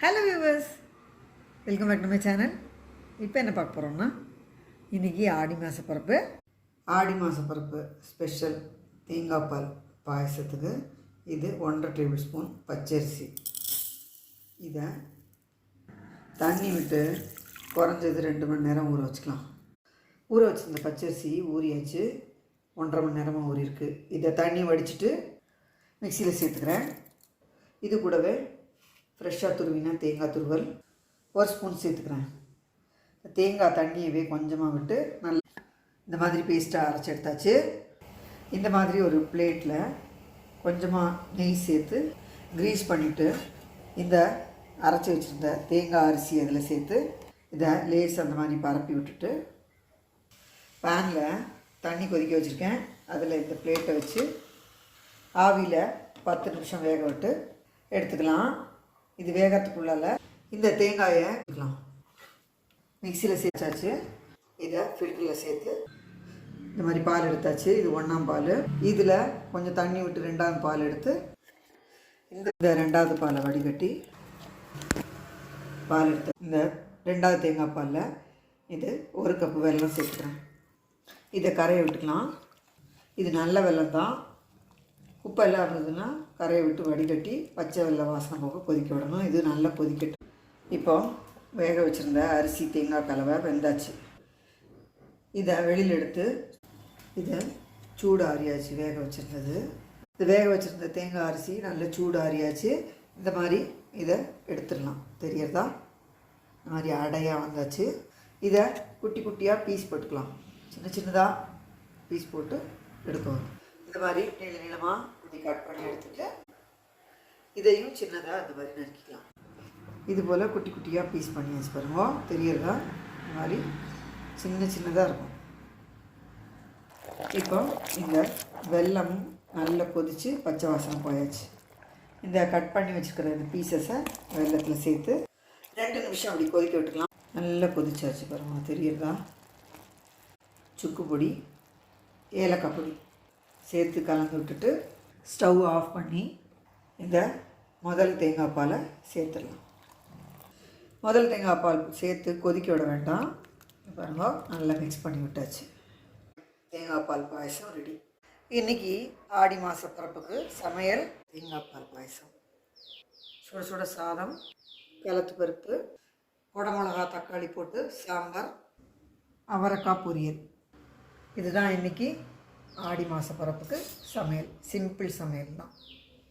Hello viewers, welcome back to my channel. இப்போ என்ன பார்க்க போகிறோம்னா, இன்றைக்கி ஆடி மாத பருப்பு ஸ்பெஷல் தேங்காய் பால் பாயசத்துக்கு இது 1.5 டேபிள் ஸ்பூன் பச்சரிசி. இதை தண்ணி விட்டு குறைஞ்சது 2 மணி நேரம் ஊற வச்சுக்கலாம். ஊற வச்சுருந்த பச்சரிசி ஊறியாச்சு, 1.5 மணி நேரமாக ஊறியிருக்கு. இதை தண்ணி வடிச்சிட்டு மிக்சியில் சேர்த்துக்கிறேன். இது கூடவே ஃப்ரெஷ்ஷாக துருவினா தேங்காய் துருவல் 1 ஸ்பூன் சேர்த்துக்கிறேன். தேங்காய் தண்ணியவே கொஞ்சமாக விட்டு நல்லா இந்த மாதிரி பேஸ்ட்டாக அரைச்சி எடுத்தாச்சு. இந்த மாதிரி ஒரு பிளேட்டில் கொஞ்சமாக நெய் சேர்த்து க்ரீஸ் பண்ணிவிட்டு இந்த அரைச்சி வச்சுருந்த தேங்காய் அரிசி அதில் சேர்த்து இதை லேஸ் அந்த மாதிரி பரப்பி விட்டுட்டு பேனில் தண்ணி கொதிக்க வச்சுருக்கேன். அதில் இந்த பிளேட்டை வச்சு ஆவியில் 10 நிமிஷம் வேக விட்டு எடுத்துக்கலாம். இது வேகத்துக்குள்ளால் இந்த தேங்காயை எடுத்துக்கலாம். மிக்சியில் சேர்த்தாச்சு. இதை ஃபில்டரில் சேர்த்து இந்த மாதிரி பால் எடுத்தாச்சு. இது 1ஆம் பால். இதில் கொஞ்சம் தண்ணி விட்டு 2ஆம் பால் எடுத்து இந்த 2வது பாலை வடிகட்டி பால் எடுத்து இந்த 2வது தேங்காய் பாலில் இது 1 கப்பு வெல்லம் சேர்த்துக்கிறேன். இதை கரையை விட்டுக்கலாம். இது நல்ல வெல்லம் தான். உப்பெல்லாம் இருந்ததுன்னா கரையை விட்டு வடிகட்டி பச்சை வெல்லம் வாசனை போக கொதிக்க விடணும். இது நல்லா கொதிக்கட்டும். இப்போ வேக வச்சுருந்த அரிசி தேங்காய் கலவை வெந்தாச்சு. இதை வெளியில் எடுத்து இதை சூடு ஆறியாச்சு. வேக வச்சுருந்தது இது வேக வச்சுருந்த தேங்காய் அரிசி நல்ல சூடு ஆறியாச்சு. இந்த மாதிரி இதை எடுத்துடலாம். தெரியறதா? இந்த மாதிரி அடையாக வந்தாச்சு. இதை குட்டி குட்டியாக பீஸ் போட்டுக்கலாம். சின்ன சின்னதாக பீஸ் போட்டு எடுக்கணும். இந்த மாதிரி நீளமாக இப்படி கட் பண்ணி எடுத்துட்டு இதையும் சின்னதாக இந்த மாதிரி நறுக்கிக்கலாம். இது போல் குட்டி குட்டியாக பீஸ் பண்ணி வச்சு பாருங்க. தெரியறதா? இந்த மாதிரி சின்ன சின்னதாக இருக்கும். இப்போ இந்த வெல்லம் நல்லா கொதித்து பச்சை வாசனை போயாச்சு. இந்த கட் பண்ணி வச்சுக்கிற இந்த பீசஸை வெல்லத்தில் சேர்த்து 2 நிமிஷம் அப்படி கொதிக்க விட்டுக்கலாம். நல்லா கொதிச்சாச்சு பாருங்க. தெரியறதா? சுக்கு பொடி, ஏலக்காய் பொடி சேர்த்து கலந்து விட்டுட்டு ஸ்டவ் ஆஃப் பண்ணி இந்த முதல் தேங்காய் பாலை சேர்த்துடலாம். முதல் தேங்காய் பால் சேர்த்து கொதிக்க விட வேண்டாம். பாருங்க, நல்லா மிக்ஸ் பண்ணி விட்டாச்சு. தேங்காய் பால் பாயசம் ரெடி. இன்றைக்கி ஆடி மாத பிறப்புக்கு சமையல் தேங்காய் பால் பாயசம். சுட சுட சாதம், கிழத்து பருப்பு, குடமிளகா தக்காளி போட்டு சாம்பார், அவரைக்காய் பொரியல். இதுதான் இன்றைக்கி ஆடி மாத பிறப்புக்கு சமையல். சிம்பிள் சமையல் தான்.